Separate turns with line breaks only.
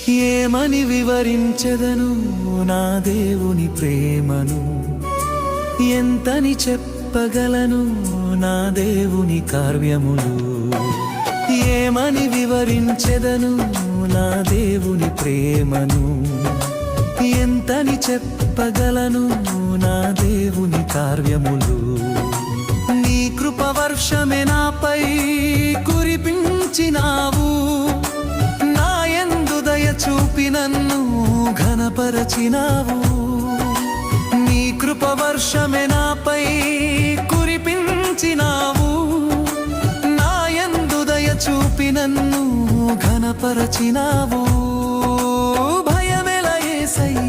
ఏమని వివరించెదను నా దేవుని ప్రేమను, ఎంతని చెప్పగలను నా దేవుని కార్యములు. ఏమని వివరించెదను నా దేవుని ప్రేమను, ఎంతని చెప్పగలను నా దేవుని కార్యములు. నీ కృపవర్షమే నాపై కురిపించినావు, నా యందు దయ చూపి నన్ను ఘనపరచినావు. నీ కృపవర్షమే నాపై కురిపించినావు, నా యందు దయ చూపి నన్ను ఘనపరచినావు. భయమెల యేసయ్యా